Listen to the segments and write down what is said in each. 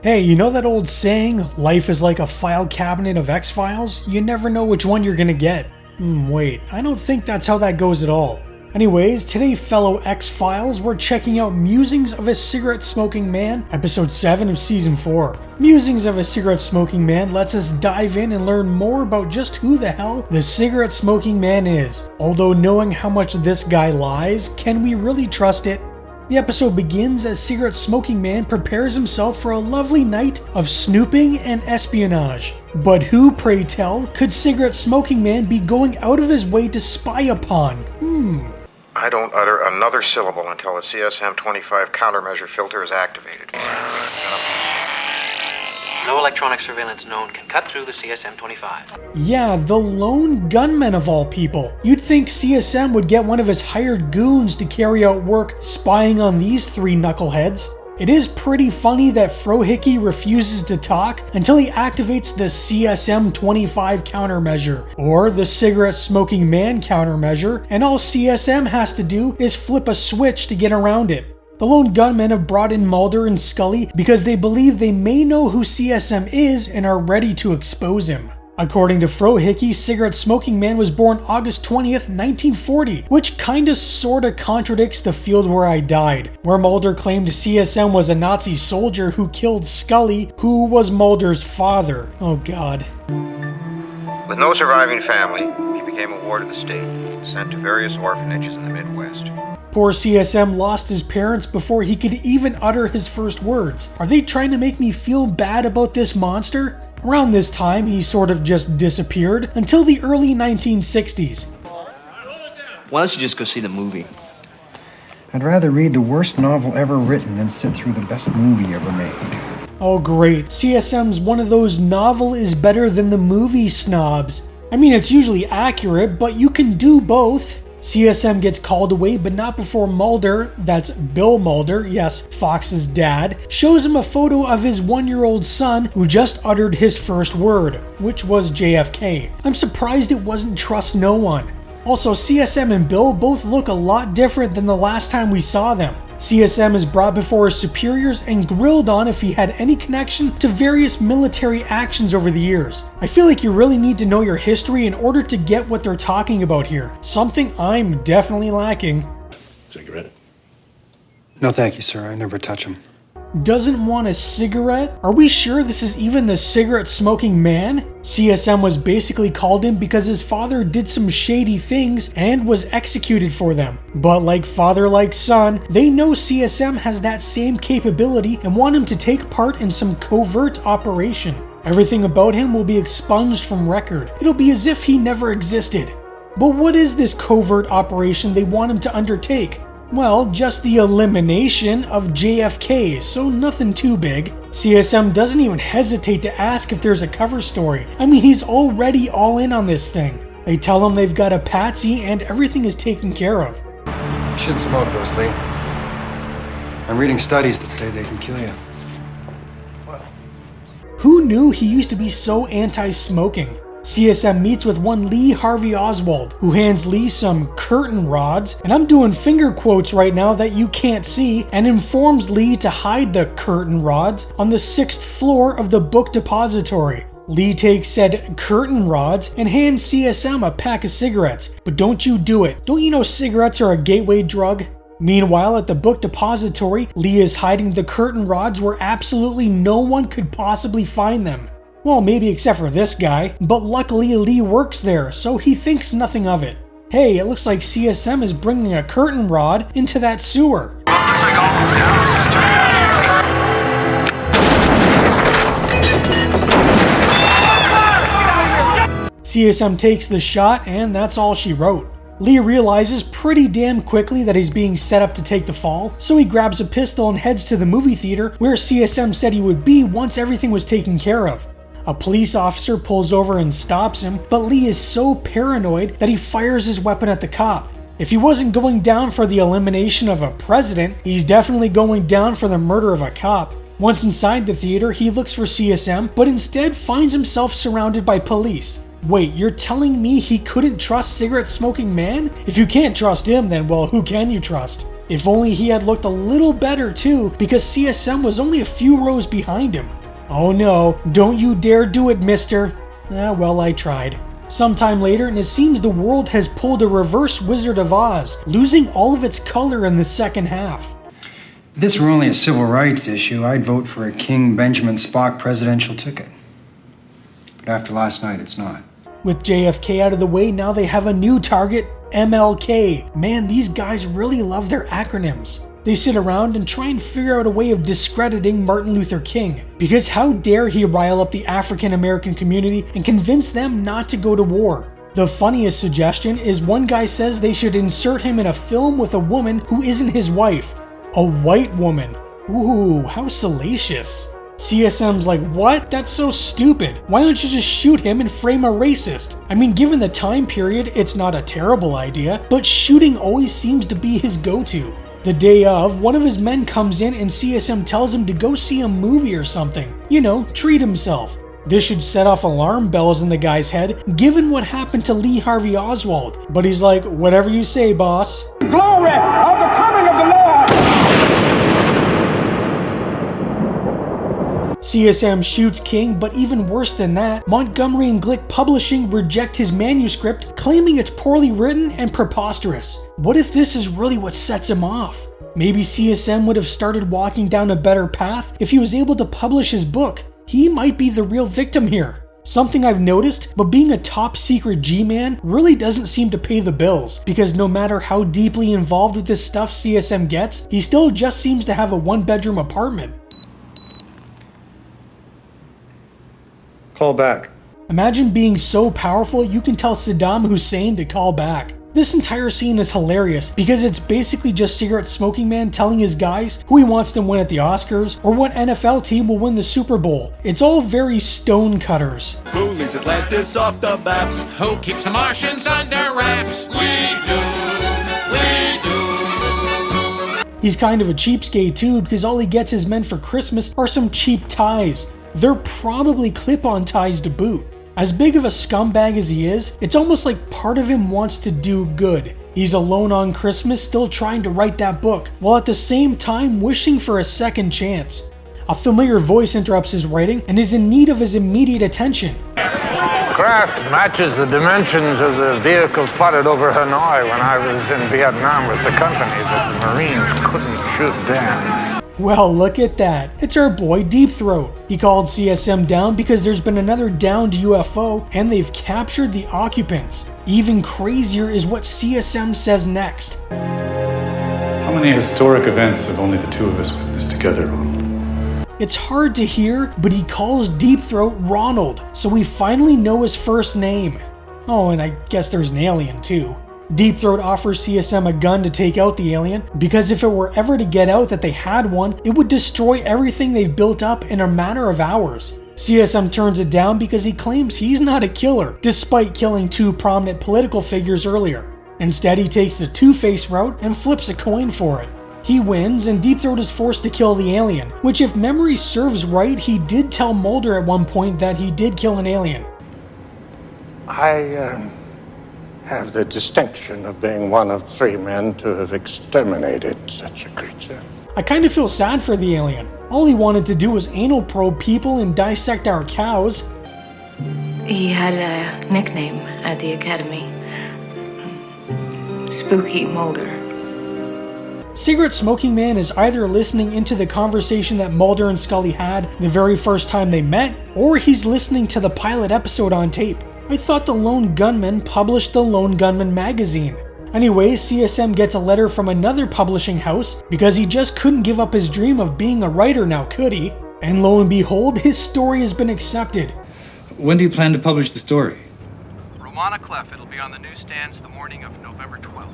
Hey, you know that old saying, life is like a file cabinet of X-Files? You never know which one you're gonna get. Wait, I don't think that's how that goes at all. Anyways, today fellow X-Files, we're checking out Musings of a Cigarette-Smoking Man, episode 7 of season 4. Musings of a Cigarette-Smoking Man lets us dive in and learn more about just who the hell the cigarette-smoking man is. Although knowing how much this guy lies, can we really trust it? The episode begins as cigarette-smoking man prepares himself for a lovely night of snooping and espionage. But who, pray tell, could cigarette-smoking man be going out of his way to spy upon? I don't utter another syllable until the CSM-25 countermeasure filter is activated. No electronic surveillance known can cut through the CSM-25. Yeah, the lone gunman of all people. You'd think CSM would get one of his hired goons to carry out work spying on these three knuckleheads. It is pretty funny that Frohickey refuses to talk until he activates the CSM-25 countermeasure, or the cigarette-smoking man countermeasure, and all CSM has to do is flip a switch to get around it. The lone gunmen have brought in Mulder and Scully because they believe they may know who CSM is and are ready to expose him. According to Frohickey, cigarette-smoking man was born August 20th, 1940, which kinda sorta contradicts The Field Where I Died, where Mulder claimed CSM was a Nazi soldier who killed Scully, who was Mulder's father. Oh god. With no surviving family, he became a ward of the state, sent to various orphanages in the Midwest. Poor CSM lost his parents before he could even utter his first words. Are they trying to make me feel bad about this monster? Around this time, he sort of just disappeared until the early 1960s. Why don't you just go see the movie? I'd rather read the worst novel ever written than sit through the best movie ever made. Oh great, CSM's one of those novel is better than the movie snobs. I mean, it's usually accurate, but you can do both. CSM gets called away, but not before Mulder, that's Bill Mulder, yes, Fox's dad, shows him a photo of his 1-year-old son who just uttered his first word, which was JFK. I'm surprised it wasn't trust no one. Also, CSM and Bill both look a lot different than the last time we saw them. CSM is brought before his superiors and grilled on if he had any connection to various military actions over the years. I feel like you really need to know your history in order to get what they're talking about here. Something I'm definitely lacking. Cigarette? No thank you, sir. I never touch them. Doesn't want a cigarette? Are we sure this is even the cigarette-smoking man? CSM was basically called in because his father did some shady things and was executed for them. But like father like son, they know CSM has that same capability and want him to take part in some covert operation. Everything about him will be expunged from record. It'll be as if he never existed. But what is this covert operation they want him to undertake? Well, just the elimination of JFK, so nothing too big. CSM doesn't even hesitate to ask if there's a cover story. I mean, he's already all in on this thing. They tell him they've got a patsy and everything is taken care of. You shouldn't smoke those, Lee. I'm reading studies that say they can kill you. Who knew he used to be so anti-smoking? CSM meets with one Lee Harvey Oswald, who hands Lee some curtain rods, and I'm doing finger quotes right now that you can't see, and informs Lee to hide the curtain rods on the 6th floor of the book depository. Lee takes said curtain rods and hands CSM a pack of cigarettes, but don't you do it. Don't you know cigarettes are a gateway drug? Meanwhile, at the book depository, Lee is hiding the curtain rods where absolutely no one could possibly find them. Well, maybe except for this guy, but luckily Lee works there, so he thinks nothing of it. Hey, it looks like CSM is bringing a curtain rod into that sewer. CSM takes the shot, and that's all she wrote. Lee realizes pretty damn quickly that he's being set up to take the fall, so he grabs a pistol and heads to the movie theater where CSM said he would be once everything was taken care of. A police officer pulls over and stops him, but Lee is so paranoid that he fires his weapon at the cop. If he wasn't going down for the elimination of a president, he's definitely going down for the murder of a cop. Once inside the theater, he looks for CSM, but instead finds himself surrounded by police. Wait, you're telling me he couldn't trust cigarette-smoking man? If you can't trust him, then well, who can you trust? If only he had looked a little better too, because CSM was only a few rows behind him. Oh no, don't you dare do it, mister. Well, I tried. Sometime later, and it seems the world has pulled a reverse Wizard of Oz, losing all of its color in the second half. If this were only a civil rights issue, I'd vote for a King Benjamin Spock presidential ticket. But after last night, it's not. With JFK out of the way, now they have a new target, MLK. Man, these guys really love their acronyms. They sit around and try and figure out a way of discrediting Martin Luther King, because how dare he rile up the African American community and convince them not to go to war. The funniest suggestion is one guy says they should insert him in a film with a woman who isn't his wife. A white woman. Ooh, how salacious. CSM's like, what? That's so stupid. Why don't you just shoot him and frame a racist? I mean, given the time period, it's not a terrible idea, but shooting always seems to be his go-to. The day of, one of his men comes in and CSM tells him to go see a movie or something. You know, treat himself. This should set off alarm bells in the guy's head, given what happened to Lee Harvey Oswald. But he's like, whatever you say, boss. Glory of the coming of the Lord! CSM shoots King, but even worse than that, Montgomery and Glick Publishing reject his manuscript, claiming it's poorly written and preposterous. What if this is really what sets him off? Maybe CSM would have started walking down a better path if he was able to publish his book. He might be the real victim here. Something I've noticed, but being a top secret G-man really doesn't seem to pay the bills, because no matter how deeply involved with this stuff CSM gets, he still just seems to have a one-bedroom apartment. Call back. Imagine being so powerful you can tell Saddam Hussein to call back. This entire scene is hilarious because it's basically just Cigarette Smoking Man telling his guys who he wants to win at the Oscars or what NFL team will win the Super Bowl. It's all very stonecutters. Who leads Atlantis off the maps? Who keeps the Martians under wraps? He's kind of a cheapskate too because all he gets is meant for Christmas are some cheap ties. They're probably clip-on ties to boot. As big of a scumbag as he is, it's almost like part of him wants to do good. He's alone on Christmas still trying to write that book, while at the same time wishing for a second chance. A familiar voice interrupts his writing and is in need of his immediate attention. Craft matches the dimensions of the vehicle spotted over Hanoi when I was in Vietnam with the company that the Marines couldn't shoot down. Well, look at that. It's our boy Deep Throat. He called CSM down because there's been another downed UFO and they've captured the occupants. Even crazier is what CSM says next. How many historic events have only the two of us witnessed together, Ronald? It's hard to hear, but he calls Deep Throat Ronald, so we finally know his first name. Oh, and I guess there's an alien too. Deep Throat offers CSM a gun to take out the alien, because if it were ever to get out that they had one, it would destroy everything they've built up in a matter of hours. CSM turns it down because he claims he's not a killer, despite killing two prominent political figures earlier. Instead, he takes the Two-Face route and flips a coin for it. He wins, and Deep Throat is forced to kill the alien, which if memory serves right, he did tell Mulder at one point that he did kill an alien. I have the distinction of being one of 3 men to have exterminated such a creature. I kind of feel sad for the alien. All he wanted to do was anal probe people and dissect our cows. He had a nickname at the academy. Spooky Mulder. Cigarette Smoking Man is either listening into the conversation that Mulder and Scully had the very first time they met, or he's listening to the pilot episode on tape. I thought the Lone Gunman published the Lone Gunman magazine. Anyway, CSM gets a letter from another publishing house because he just couldn't give up his dream of being a writer now, could he? And lo and behold, his story has been accepted. When do you plan to publish the story? Romana Clef. It'll be on the newsstands the morning of November 12th.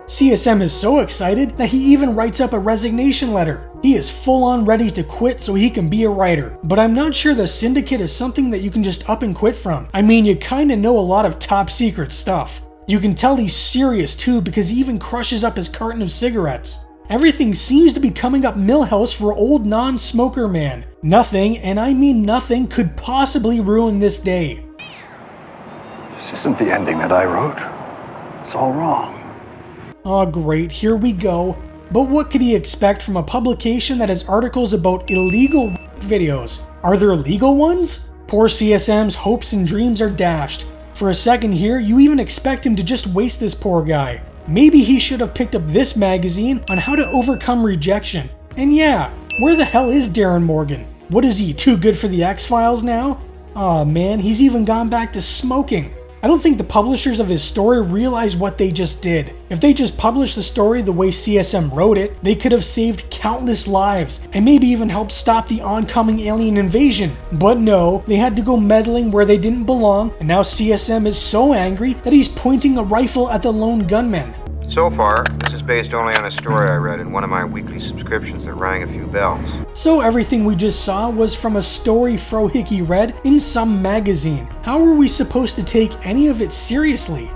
CSM is so excited that he even writes up a resignation letter. He is full on ready to quit so he can be a writer. But I'm not sure the Syndicate is something that you can just up and quit from. I mean, you kinda know a lot of top secret stuff. You can tell he's serious too because he even crushes up his carton of cigarettes. Everything seems to be coming up Millhouse for old non-smoker man. Nothing, and I mean nothing, could possibly ruin this day. This isn't the ending that I wrote. It's all wrong. Oh great, here we go. But what could he expect from a publication that has articles about illegal videos? Are there legal ones? Poor CSM's hopes and dreams are dashed. For a second here, you even expect him to just waste this poor guy. Maybe he should have picked up this magazine on how to overcome rejection. And yeah, where the hell is Darren Morgan? What is he, too good for the X-Files now? Aw man, he's even gone back to smoking. I don't think the publishers of his story realize what they just did. If they just published the story the way CSM wrote it, they could have saved countless lives and maybe even helped stop the oncoming alien invasion. But no, they had to go meddling where they didn't belong, and now CSM is so angry that he's pointing a rifle at the lone gunman. So far, this is based only on a story I read in one of my weekly subscriptions that rang a few bells. So everything we just saw was from a story Frohickey read in some magazine. How were we supposed to take any of it seriously?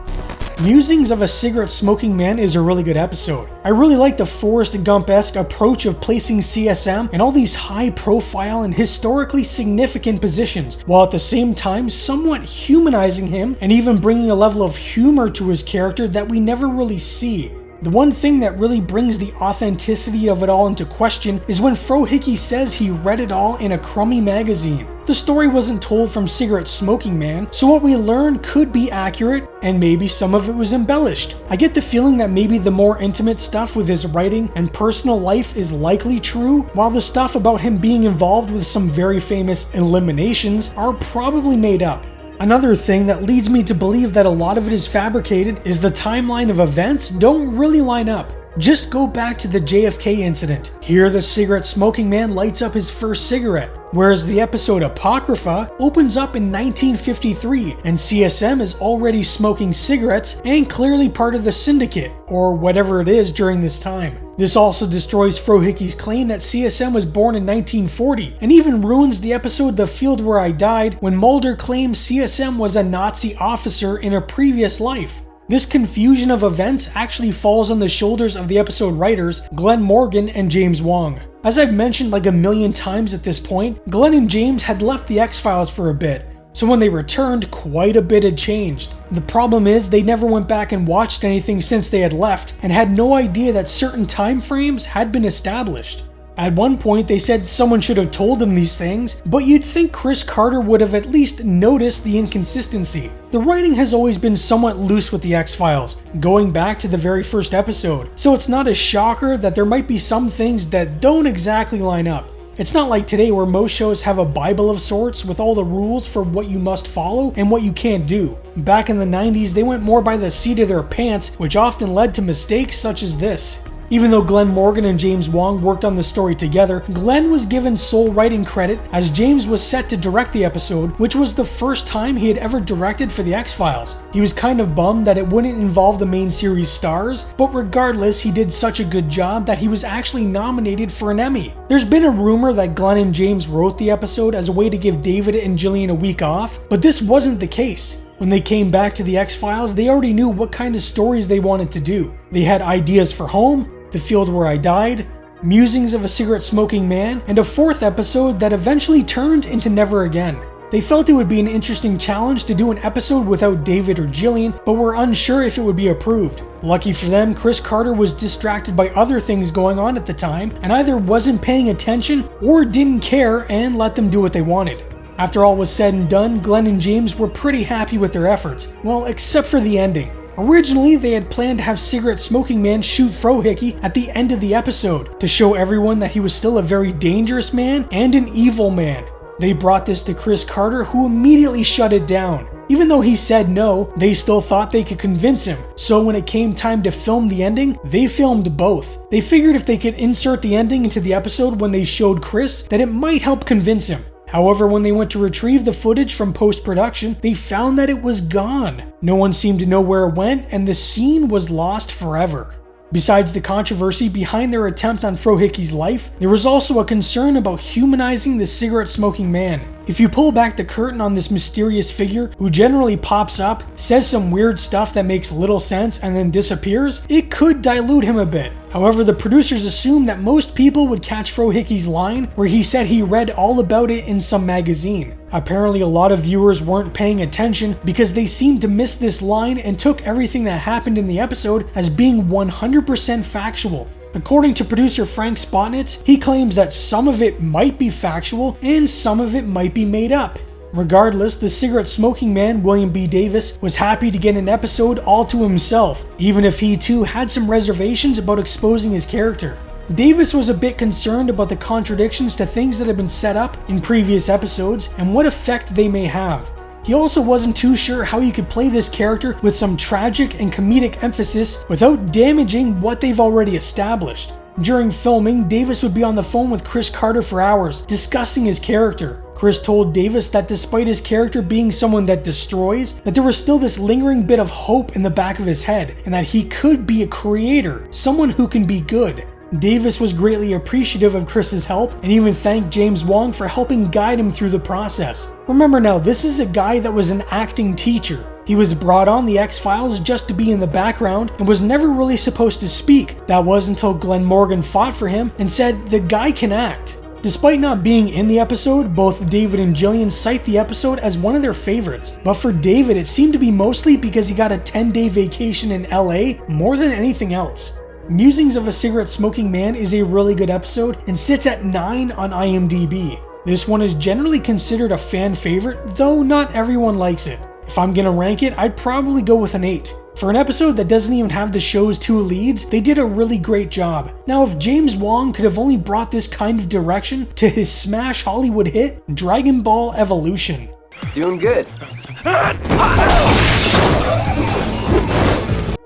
Musings of a Cigarette Smoking Man is a really good episode. I really like the Forrest Gump-esque approach of placing CSM in all these high-profile and historically significant positions, while at the same time somewhat humanizing him and even bringing a level of humor to his character that we never really see. The one thing that really brings the authenticity of it all into question is when Frohickey says he read it all in a crummy magazine. The story wasn't told from Cigarette Smoking Man, so what we learned could be accurate, and maybe some of it was embellished. I get the feeling that maybe the more intimate stuff with his writing and personal life is likely true, while the stuff about him being involved with some very famous eliminations are probably made up. Another thing that leads me to believe that a lot of it is fabricated is the timeline of events don't really line up. Just go back to the JFK incident. Here the cigarette smoking man lights up his first cigarette, whereas the episode Apocrypha opens up in 1953 and CSM is already smoking cigarettes and clearly part of the syndicate, or whatever it is during this time. This also destroys Frohickey's claim that CSM was born in 1940, and even ruins the episode The Field Where I Died when Mulder claims CSM was a Nazi officer in a previous life. This confusion of events actually falls on the shoulders of the episode writers Glenn Morgan and James Wong. As I've mentioned like a million times at this point, Glenn and James had left the X-Files for a bit, so when they returned, quite a bit had changed. The problem is they never went back and watched anything since they had left, and had no idea that certain time frames had been established. At one point they said someone should have told them these things, but you'd think Chris Carter would have at least noticed the inconsistency. The writing has always been somewhat loose with the X-Files, going back to the very first episode, so it's not a shocker that there might be some things that don't exactly line up. It's not like today where most shows have a Bible of sorts with all the rules for what you must follow and what you can't do. Back in the 90s, they went more by the seat of their pants, which often led to mistakes such as this. Even though Glenn Morgan and James Wong worked on the story together, Glenn was given sole writing credit as James was set to direct the episode, which was the first time he had ever directed for the X-Files. He was kind of bummed that it wouldn't involve the main series stars, but regardless, he did such a good job that he was actually nominated for an Emmy. There's been a rumor that Glenn and James wrote the episode as a way to give David and Gillian a week off, but this wasn't the case. When they came back to the X-Files, they already knew what kind of stories they wanted to do. They had ideas for Home, The Field Where I Died, Musings of a Cigarette Smoking Man, and a fourth episode that eventually turned into Never Again. They felt it would be an interesting challenge to do an episode without David or Gillian, but were unsure if it would be approved. Lucky for them, Chris Carter was distracted by other things going on at the time, and either wasn't paying attention or didn't care and let them do what they wanted. After all was said and done, Glenn and James were pretty happy with their efforts, well, except for the ending. Originally, they had planned to have Cigarette Smoking Man shoot Frohickey at the end of the episode to show everyone that he was still a very dangerous man and an evil man. They brought this to Chris Carter, who immediately shut it down. Even though he said no, they still thought they could convince him, so when it came time to film the ending, they filmed both. They figured if they could insert the ending into the episode when they showed Chris, that it might help convince him. However, when they went to retrieve the footage from post-production, they found that it was gone. No one seemed to know where it went, and the scene was lost forever. Besides the controversy behind their attempt on Frohickey's life, there was also a concern about humanizing the cigarette-smoking man. If you pull back the curtain on this mysterious figure, who generally pops up, says some weird stuff that makes little sense, and then disappears, it could dilute him a bit. However, the producers assumed that most people would catch Frohickey's line where he said he read all about it in some magazine. Apparently a lot of viewers weren't paying attention because they seemed to miss this line and took everything that happened in the episode as being 100% factual. According to producer Frank Spotnitz, he claims that some of it might be factual and some of it might be made up. Regardless, the cigarette smoking man, William B. Davis, was happy to get an episode all to himself, even if he too had some reservations about exposing his character. Davis was a bit concerned about the contradictions to things that had been set up in previous episodes and what effect they may have. He also wasn't too sure how you could play this character with some tragic and comedic emphasis without damaging what they've already established. During filming, Davis would be on the phone with Chris Carter for hours, discussing his character. Chris told Davis that despite his character being someone that destroys, that there was still this lingering bit of hope in the back of his head, and that he could be a creator, someone who can be good. Davis was greatly appreciative of Chris's help and even thanked James Wong for helping guide him through the process. Remember now, this is a guy that was an acting teacher. He was brought on the X-Files just to be in the background and was never really supposed to speak. That was until Glenn Morgan fought for him and said the guy can act. Despite not being in the episode, both David and Jillian cite the episode as one of their favorites. But for David, it seemed to be mostly because he got a 10-day vacation in LA more than anything else. Musings of a Cigarette Smoking Man is a really good episode and sits at 9 on IMDb. This one is generally considered a fan favorite, though not everyone likes it. If I'm gonna rank it, I'd probably go with an 8. For an episode that doesn't even have the show's 2 leads, they did a really great job. Now, if James Wong could have only brought this kind of direction to his smash Hollywood hit, Dragon Ball Evolution. Doing good.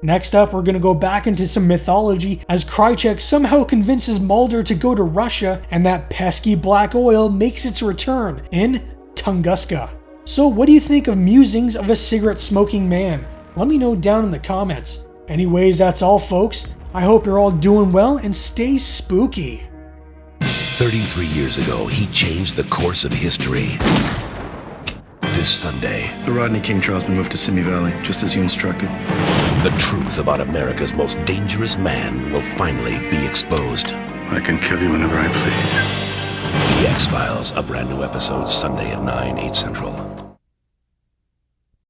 Next up, we're gonna go back into some mythology as Krychek somehow convinces Mulder to go to Russia and that pesky black oil makes its return in Tunguska. So what do you think of Musings of a Cigarette Smoking Man? Let me know down in the comments. Anyways, that's all folks. I hope you're all doing well and stay spooky. 33 years ago, he changed the course of history. This Sunday, the Rodney King trial's been moved to Simi Valley, just as you instructed. The truth about America's most dangerous man will finally be exposed. I can kill you whenever I please. The X-Files, a brand new episode Sunday at 9, 8 Central.